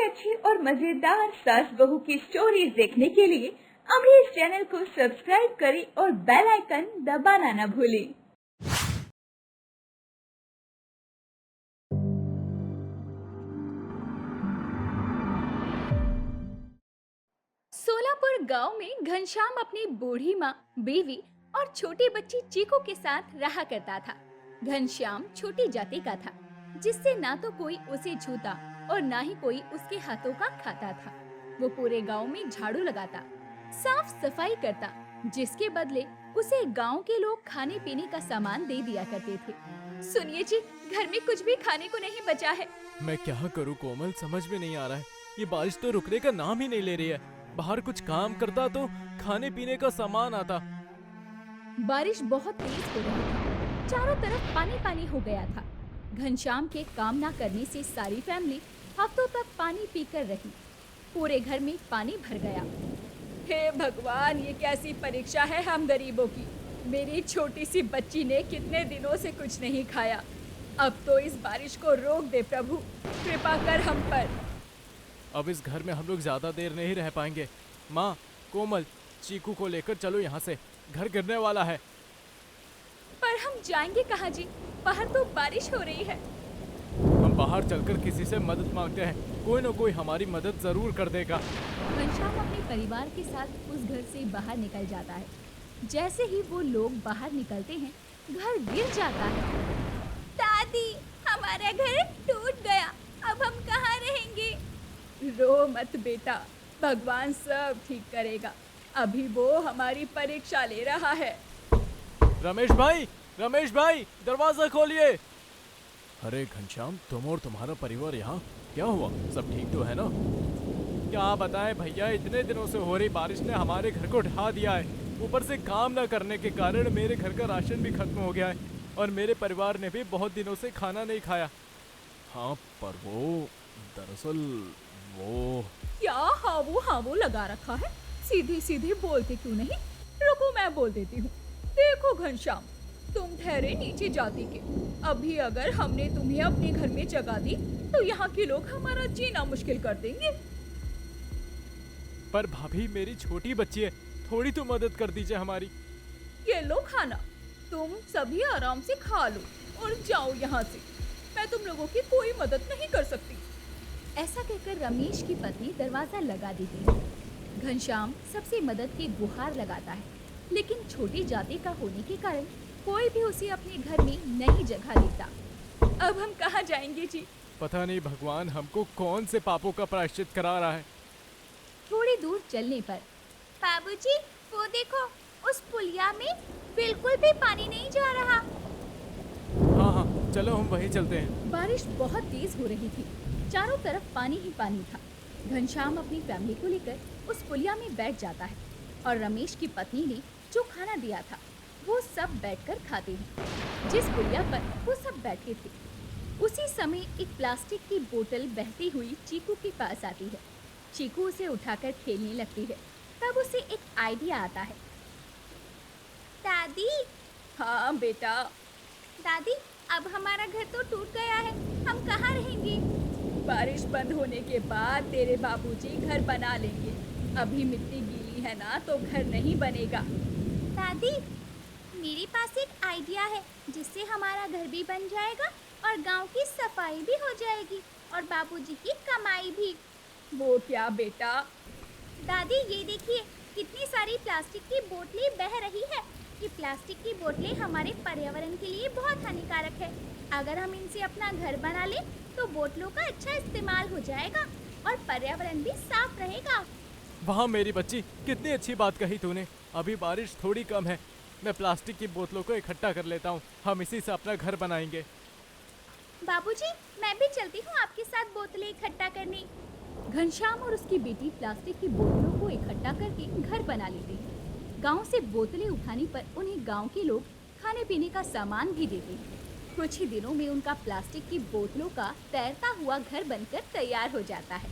अच्छी और मजेदार सास बहू की स्टोरीज देखने के लिए अभी इस चैनल को सब्सक्राइब करें और बेल आइकन दबाना न भूलें। सोलापुर गांव में घनश्याम अपनी बूढ़ी माँ, बीवी और छोटी बच्ची चीकू के साथ रहा करता था। घनश्याम छोटी जाति का था, जिससे ना तो कोई उसे छूता और ना ही कोई उसके हाथों का खाता था। वो पूरे गांव में झाड़ू लगाता, साफ सफाई करता, जिसके बदले उसे गांव के लोग खाने पीने का सामान दे दिया करते थे। सुनिए जी, घर में कुछ भी खाने को नहीं बचा है। मैं क्या करूं कोमल, समझ में नहीं आ रहा है। ये बारिश तो रुकने का नाम ही नहीं ले रही है। बाहर कुछ काम करता तो खाने पीने का सामान आता। बारिश बहुत तेज हो रही थी, चारों तरफ पानी पानी हो गया था। घनश्याम के काम ना करने से सारी फैमिली हफ्तों तक पानी पीकर रही। पूरे घर में पानी भर गया। हे भगवान, ये कैसी परीक्षा है हम गरीबों की। मेरी छोटी सी बच्ची ने कितने दिनों से कुछ नहीं खाया। अब तो इस बारिश को रोक दे प्रभु, कृपा कर हम पर। अब इस घर में हम लोग ज्यादा देर नहीं रह पाएंगे। माँ, कोमल, चीकू को लेकर चलो यहाँ से, घर गिरने वाला है। पर हम जाएंगे कहाँ जी? बाहर तो बारिश हो रही है। हम बाहर चलकर किसी से मदद मांगते हैं, कोई न कोई हमारी मदद जरूर कर देगा। घनश्याम अपने परिवार के साथ उस घर से बाहर निकल जाता है। जैसे ही वो लोग बाहर निकलते हैं, घर गिर जाता है। दादी, हमारा घर टूट गया, अब हम कहाँ रहेंगे? रो मत बेटा, भगवान सब ठीक करेगा। अभी वो हमारी परीक्षा ले रहा है। रमेश भाई, दरवाजा खोलिए। अरे घनश्याम, तुम और तुम्हारा परिवार यहाँ, क्या हुआ? सब ठीक तो है ना? क्या बताएं भैया, इतने दिनों से हो रही बारिश ने हमारे घर को ढहा दिया है। ऊपर से काम न करने के कारण मेरे घर का राशन भी खत्म हो गया है और मेरे परिवार ने भी बहुत दिनों से खाना नहीं खाया। हाँ, पर वो दरअसल वो क्या हाँ वो लगा रखा है? सीधे सीधे बोलते क्यों नहीं? रुको, मैं बोल देती हूँ। देखो घनश्याम, तुम ठहरे नीचे जाति के। अभी अगर हमने तुम्हें अपने घर में जगह दी तो यहाँ के लोग हमारा जीना मुश्किल कर देंगे। पर भाभी, मेरी छोटी बच्ची है, थोड़ी तो मदद कर दीजिए हमारी। ये लो खाना, तुम सभी आराम से खा लो और जाओ यहाँ से। मैं तुम लोगों की कोई मदद नहीं कर सकती। ऐसा कहकर रमेश की पत्नी दरवाजा लगा देती है। घनश्याम सबसे मदद की गुहार लगाता है, लेकिन छोटी जाति का होने के कारण कोई भी उसे अपने घर में नई जगह देता। अब हम कहाँ जाएंगे जी? पता नहीं भगवान हमको कौन से पापों का प्रायश्चित करा रहा है। थोड़ी दूर चलने पर, बाबूजी, वो देखो, उस पुलिया में बिल्कुल भी पानी नहीं जा रहा। हाँ, चलो हम वहीं चलते हैं। बारिश बहुत तेज हो रही थी, चारों तरफ पानी ही पानी था। घनश्याम अपनी फैमिली को लेकर उस पुलिया में बैठ जाता है और रमेश की पत्नी ने जो खाना दिया था वो सब बैठकर खाते हैं। जिस पुलिया पर वो सब बैठे थे, उसी समय एक प्लास्टिक की बोतल बहती हुई चीकू के पास आती है। चीकू उसे उठाकर खेलने लगती है। तब उसे एक आइडिया आता है। दादी। हाँ बेटा। दादी, अब हमारा घर तो टूट गया है, हम कहाँ रहेंगे? बारिश बंद होने के बाद तेरे बाबूजी घर बना लेंगे। अभी मिट्टी गीली है ना, तो घर नहीं बनेगा। दादी, मेरे पास एक आइडिया है, जिससे हमारा घर भी बन जाएगा और गांव की सफाई भी हो जाएगी और बाबूजी की कमाई भी। वो क्या बेटा? दादी, ये देखिए, कितनी सारी प्लास्टिक की बोतलें बह रही है। ये प्लास्टिक की बोतलें हमारे पर्यावरण के लिए बहुत हानिकारक है। अगर हम इनसे अपना घर बना लें तो बोतलों का अच्छा इस्तेमाल हो जाएगा और पर्यावरण भी साफ रहेगा। वाह मेरी बच्ची, कितनी अच्छी बात कही तूने। अभी बारिश थोड़ी कम है, मैं प्लास्टिक की बोतलों को इकट्ठा कर लेता हूँ, हम इसी से अपना घर बनाएंगे। बाबूजी, मैं भी चलती हूँ आपके साथ बोतलें इकट्ठा करने। घनश्याम और उसकी बेटी प्लास्टिक की बोतलों को इकट्ठा करके घर बना लेते हैं। गांव से बोतलें उठाने पर उन्हें गांव के लोग खाने पीने का सामान भी देते हैं। कुछ ही दिनों में उनका प्लास्टिक की बोतलों का तैरता हुआ घर बनकर तैयार हो जाता है।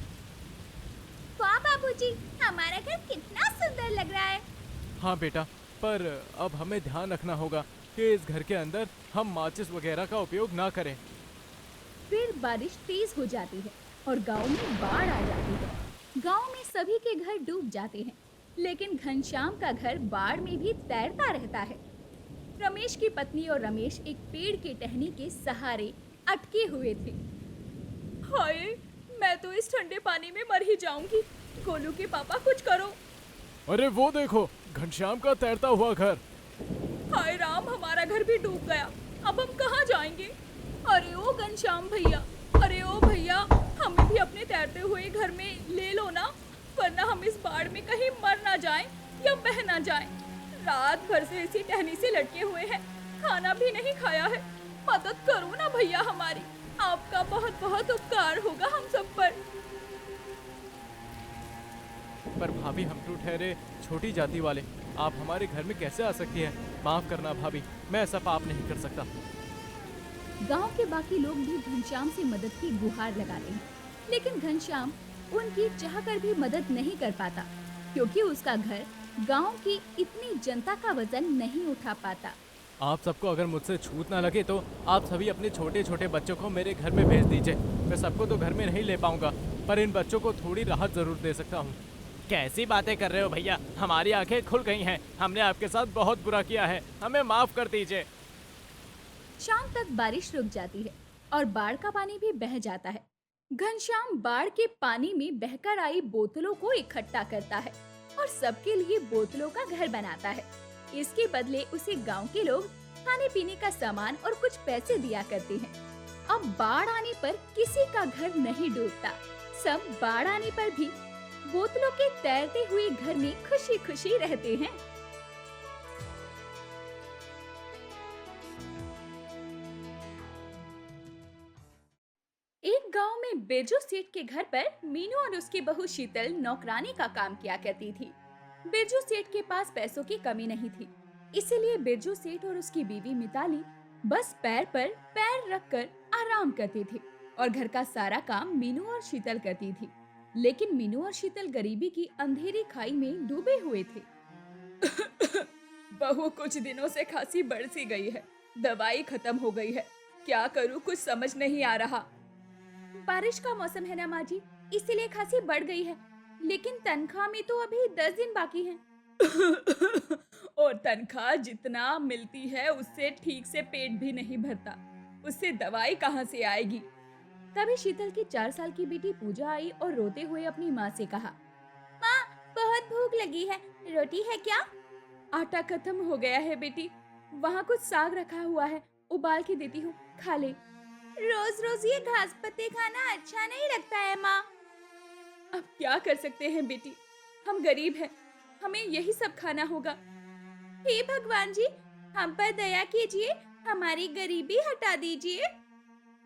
वाह बाबूजी, हमारा घर कितना सुंदर लग रहा है। हाँ बेटा, पर अब हमें ध्यान रखना होगा कि इस घर के अंदर हम माचिस वगैरह का उपयोग ना करें। फिर बारिश तेज हो जाती है और गांव में बाढ़ आ जाती है। गांव में सभी के घर डूब जाते हैं, लेकिन घनश्याम का घर बाढ़ में भी तैरता रहता है। रमेश की पत्नी और रमेश एक पेड़ के टहनी के सहारे अटके हुए थे। हाय, मैं तो इस ठंडे पानी में मर ही जाऊंगी। गोलू के पापा कुछ करो। अरे वो देखो, घनश्याम का तैरता हुआ घर। हाय राम, हमारा घर भी डूब गया। अब हम कहाँ जाएंगे? अरे ओ घनश्याम भैया, अरे ओ भैया, हमें भी अपने तैरते हुए घर में ले लो ना, वरना हम इस बाढ़ में कहीं मर ना जाएं या बह ना जाएं। रात भर से इसी टहनी से लटके हुए हैं, खाना भी नहीं खाया है। मदद करो ना भैया हमारी, आपका बहुत बहुत उपकार होगा हम सब पर। भाभी, हम तो ठहरे छोटी जाति वाले, आप हमारे घर में कैसे आ सकती हैं? माफ करना भाभी, मैं ऐसा पाप नहीं कर सकता। गांव के बाकी लोग भी घनश्याम से मदद की गुहार लगाते हैं, लेकिन घनश्याम उनकी चाहकर भी मदद नहीं कर पाता, क्योंकि उसका घर गांव की इतनी जनता का वजन नहीं उठा पाता। आप सबको अगर मुझसे छूत ना लगे तो आप सभी अपने छोटे छोटे बच्चों को मेरे घर में भेज दीजिए। मैं सबको तो घर में नहीं ले पाऊंगा, पर इन बच्चों को थोड़ी राहत जरूर दे सकता हूँ। कैसी बातें कर रहे हो भैया, हमारी आंखें खुल गई हैं। हमने आपके साथ बहुत बुरा किया है, हमें माफ कर दीजिए। शाम तक बारिश रुक जाती है और बाढ़ का पानी भी बह जाता है। घनश्याम बाढ़ के पानी में बहकर आई बोतलों को इकट्ठा करता है और सबके लिए बोतलों का घर बनाता है। इसके बदले उसे गांव के लोग खाने पीने का सामान और कुछ पैसे दिया करते हैं। अब बाढ़ आने पर किसी का घर नहीं डूबता। सब बाढ़ आने पर भी बोतलों के तैरते हुए घर में खुशी खुशी रहते हैं। एक गांव में बिरजू सेठ के घर पर मीनू और उसकी बहू शीतल नौकरानी का काम किया करती थी। बिरजू सेठ के पास पैसों की कमी नहीं थी, इसीलिए बिरजू सेठ और उसकी बीवी मिताली बस पैर पर पैर रखकर आराम करते थे और घर का सारा काम मीनू और शीतल करती थी। लेकिन मीनू और शीतल गरीबी की अंधेरी खाई में डूबे हुए थे। बहू, कुछ दिनों से खांसी बढ़ सी गई है, दवाई खत्म हो गई है, क्या करूं कुछ समझ नहीं आ रहा। बारिश का मौसम है ना माँ जी, इसीलिए खांसी बढ़ गई है, लेकिन तनख्वाह में तो अभी 10 दिन बाकी हैं। और तनख्वाह जितना मिलती है उससे ठीक से पेट भी नहीं भरता, उससे दवाई कहाँ से आएगी। तभी शीतल की 4 साल की बेटी पूजा आई और रोते हुए अपनी माँ से कहा, माँ बहुत भूख लगी है, रोटी है क्या? आटा खत्म हो गया है बेटी, वहाँ कुछ साग रखा हुआ है, उबाल के देती हूँ, खा ले। रोज रोज ये घास पत्ते खाना अच्छा नहीं लगता है माँ। अब क्या कर सकते हैं बेटी, हम गरीब हैं, हमें यही सब खाना होगा। हे भगवान जी, हम पर दया कीजिए, हमारी गरीबी हटा दीजिए।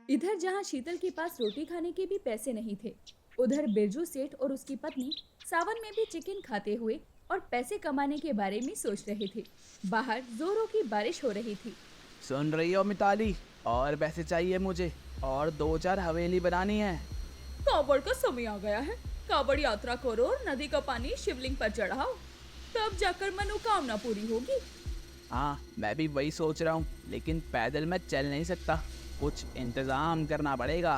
इधर जहाँ शीतल के पास रोटी खाने के भी पैसे नहीं थे, उधर बिरजू सेठ और उसकी पत्नी सावन में भी चिकन खाते हुए और पैसे कमाने के बारे में सोच रहे थे। बाहर जोरों की बारिश हो रही थी। सुन रही हो मिताली, और पैसे चाहिए मुझे, और 2-4 हवेली बनानी है। कावड़ का समय आ गया है, कावड़ यात्रा करो और नदी का पानी शिवलिंग पर चढ़ाओ, तब जाकर मनोकामना पूरी होगी। हाँ, मैं भी वही सोच रहा हूँ, लेकिन पैदल मैं चल नहीं सकता, कुछ इंतजाम करना पड़ेगा।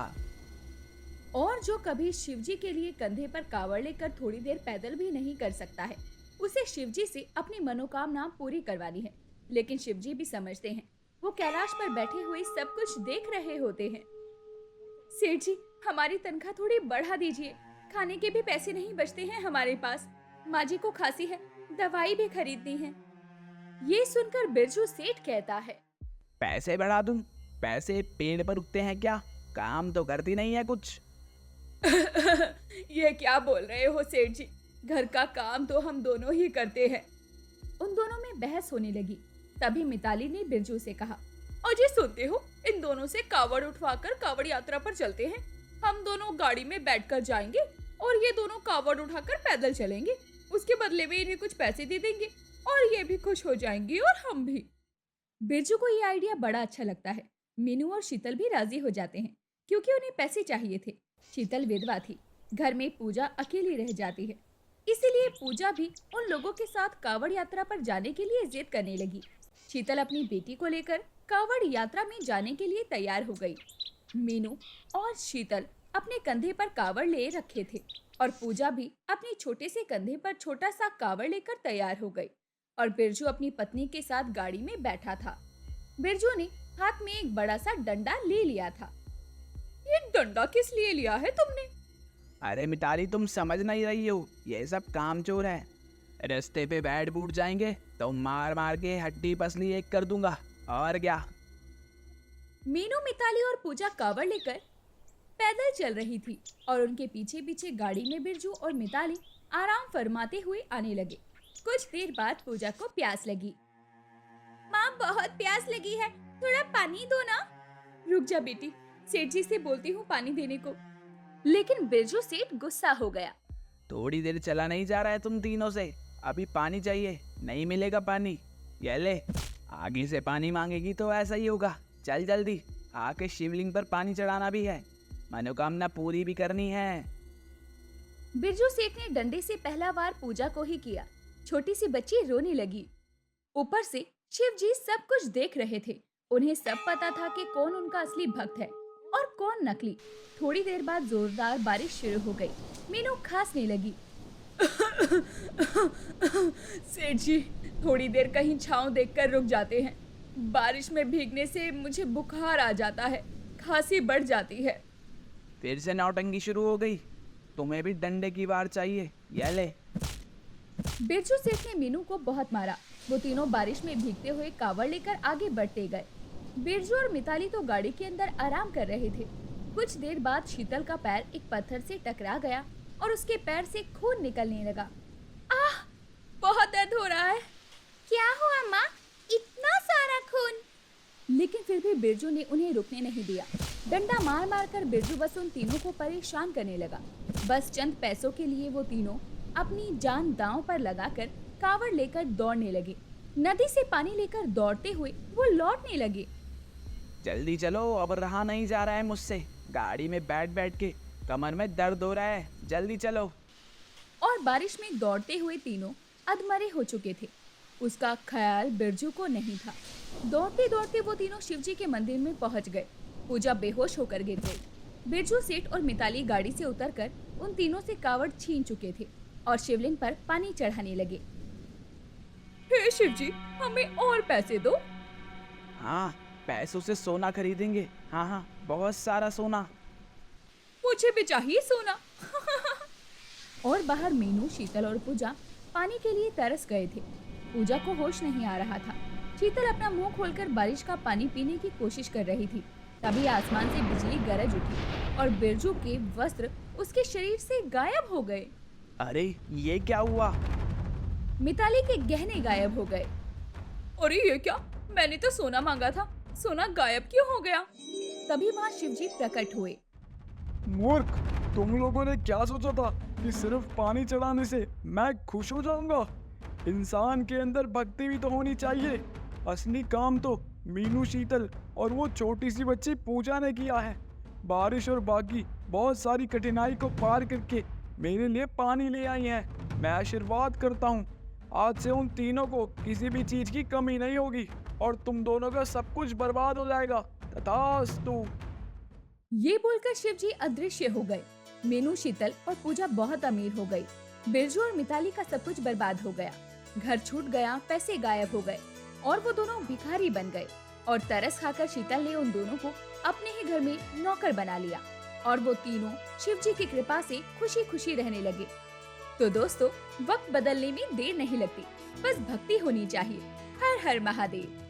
और जो कभी शिवजी के लिए कंधे पर कावड़ लेकर थोड़ी देर पैदल भी नहीं कर सकता है, उसे शिवजी से अपनी मनोकामना पूरी करवानी है। लेकिन शिवजी भी समझते हैं, वो कैलाश पर बैठे हुए सब कुछ देख रहे होते हैं। सेठ जी, हमारी तनख्वाह थोड़ी बढ़ा दीजिए, खाने के भी पैसे नहीं बचते हैं हमारे पास, माँ जी को खांसी है, दवाई भी खरीदनी है। ये सुनकर बिरजू सेठ कहता है, पैसे बढ़ा दूं? पैसे पेड़ पर उगते हैं क्या? काम तो करती नहीं है कुछ। ये क्या बोल रहे हो सेठ जी, घर का काम तो हम दोनों ही करते हैं। उन दोनों में बहस होने लगी। तभी मिताली ने बिरजू से कहा, अजय सुनते हो, इन दोनों से कावड़ उठवाकर कावड़ यात्रा पर चलते हैं। हम दोनों गाड़ी में बैठकर जाएंगे और ये दोनों कावड़ उठाकर पैदल चलेंगे, उसके बदले में इन्हें कुछ पैसे दे देंगे और ये भी खुश हो जाएंगी और हम भी। बिरजू को ये आइडिया बड़ा अच्छा लगता है। मीनू और शीतल भी राजी हो जाते हैं, क्योंकि उन्हें पैसे चाहिए थे। शीतल विधवा थी, घर में पूजा अकेली रह जाती है, इसीलिए पूजा भी उन लोगों के साथ कावड़ यात्रा पर जाने के लिए जिद करने लगी। शीतल अपनी बेटी को लेकर कावड़ यात्रा में जाने के लिए तैयार हो गई। मीनू और शीतल अपने कंधे पर कावड़ ले रखे थे और पूजा भी अपने छोटे से कंधे पर छोटा सा कावड़ लेकर तैयार हो गई और बिरजू अपनी पत्नी के साथ गाड़ी में बैठा था। बिरजू ने हाथ में एक बड़ा सा डंडा ले लिया था। ये डंडा किस लिए लिया है तुमने? अरे मिताली, तुम समझ नहीं रही हो, ये सब कामचोर है। रास्ते पे बैठ बूट जाएंगे तो मार मार के हड्डी पसली एक कर दूंगा, और क्या। मीनू, मिताली और पूजा कावड़ लेकर पैदल चल रही थी और उनके पीछे पीछे गाड़ी में बिरजू और मिताली आराम फरमाते हुए आने लगे। कुछ देर बाद पूजा को प्यास लगी। माँ, बहुत प्यास लगी है, थोड़ा पानी दो ना। रुक जा बेटी, सेठ जी से बोलती हूँ पानी देने को। लेकिन बिरजू सेठ गुस्सा हो गया। थोड़ी देर चला नहीं जा रहा है तुम तीनों से, अभी पानी चाहिए, नहीं मिलेगा पानी। ये ले, आगे से पानी मांगेगी तो ऐसा ही होगा। चल जल्दी, आके शिवलिंग पर पानी चढ़ाना भी है, मनोकामना पूरी भी करनी है। बिरजू सेठ ने डंडे से पहला वार पूजा को ही किया। छोटी सी बच्ची रोने लगी। ऊपर से शिव जी सब कुछ देख रहे थे। उन्हें सब पता था कि कौन उनका असली भक्त है और कौन नकली। थोड़ी देर बाद जोरदार बारिश शुरू हो गई। मीनू खांसने लगी। सेठ जी, थोड़ी देर कहीं छांव देखकर रुक जाते हैं। बारिश में भीगने से मुझे बुखार आ जाता है, खांसी बढ़ जाती है। फिर से नौटंकी शुरू हो गई, तुम्हें भी डंडे की वार चाहिए, ये ले। बिरजू सेठ ने मीनू को बहुत मारा। वो तीनों बारिश में भीगते हुए कावड़ लेकर आगे बढ़ते गए। बिरजू और मिताली तो गाड़ी के अंदर आराम कर रहे थे। कुछ देर बाद शीतल का पैर एक पत्थर से टकरा गया और उसके पैर से खून निकलने लगा। आह, बहुत दर्द हो रहा है। क्या हुआ माँ, इतना सारा खून? लेकिन फिर भी बिरजू ने उन्हें रुकने नहीं दिया। डंडा मार मार कर बिरजू बस उन तीनों को परेशान करने लगा। बस चंद पैसों के लिए वो तीनों अपनी जान दांव पर लगाकर कावड़ लेकर दौड़ने लगे। नदी से पानी लेकर दौड़ते हुए वो लौटने लगे। जल्दी चलो, अब रहा नहीं जा रहा है मुझसे। गाड़ी में बैठ बैठ के कमर में दर्द हो रहा है, जल्दी चलो। और बारिश में दौड़ते हुए तीनों अधमरे हो चुके थे। उसका ख्याल बिरजू को नहीं था। दौड़ते दौड़ते वो तीनों शिवजी के मंदिर में पहुंच गए। पूजा बेहोश होकर गिर गई। बिरजू सेठ और मिताली गाड़ी से उतरकर उन तीनों से कावड़ छीन चुके थे और शिवलिंग पर पानी चढ़ाने लगे। हे शिवजी, हमें और पैसे दो। हाँ, पैसों से सोना खरीदेंगे। हाँ हाँ, बहुत सारा सोना। मुझे भी चाहिए सोना। और बाहर मीनू, शीतल और पूजा पानी के लिए तरस गए थे। पूजा को होश नहीं आ रहा था। शीतल अपना मुंह खोलकर बारिश का पानी पीने की कोशिश कर रही थी। तभी आसमान से बिजली गरज उठी और बिरजू के वस्त्र उसके शरीर से गायब हो गए। अरे ये क्या हुआ? मिताली के गहने गायब हो गए। अरे ये क्या, मैंने तो सोना मांगा था, सोना गायब क्यों हो गया? तभी वहाँ शिवजी प्रकट हुए। मूर्ख, तुम लोगों ने क्या सोचा था कि सिर्फ पानी चढ़ाने से मैं खुश हो जाऊंगा? इंसान के अंदर भक्ति भी तो होनी चाहिए। असली काम तो मीनू, शीतल और वो छोटी सी बच्ची पूजा ने किया है। बारिश और बाकी बहुत सारी कठिनाई को पार करके मेरे लिए पानी ले आई हैं। मैं आशीर्वाद करता हूँ, आज से उन तीनों को किसी भी चीज की कमी नहीं होगी और तुम दोनों का सब कुछ बर्बाद हो जाएगा। तथास्तु। ये बोलकर शिवजी अदृश्य हो गए। मीनू, शीतल और पूजा बहुत अमीर हो गई। बिरजू और मिताली का सब कुछ बर्बाद हो गया। घर छूट गया, पैसे गायब हो गए और वो दोनों भिखारी बन गए। और तरस खाकर शीतल ने उन दोनों को अपने ही घर में नौकर बना लिया और वो तीनों शिवजी की कृपा से खुशी खुशी रहने लगे। तो दोस्तों, वक्त बदलने में देर नहीं लगती, बस भक्ति होनी चाहिए। हर हर महादेव।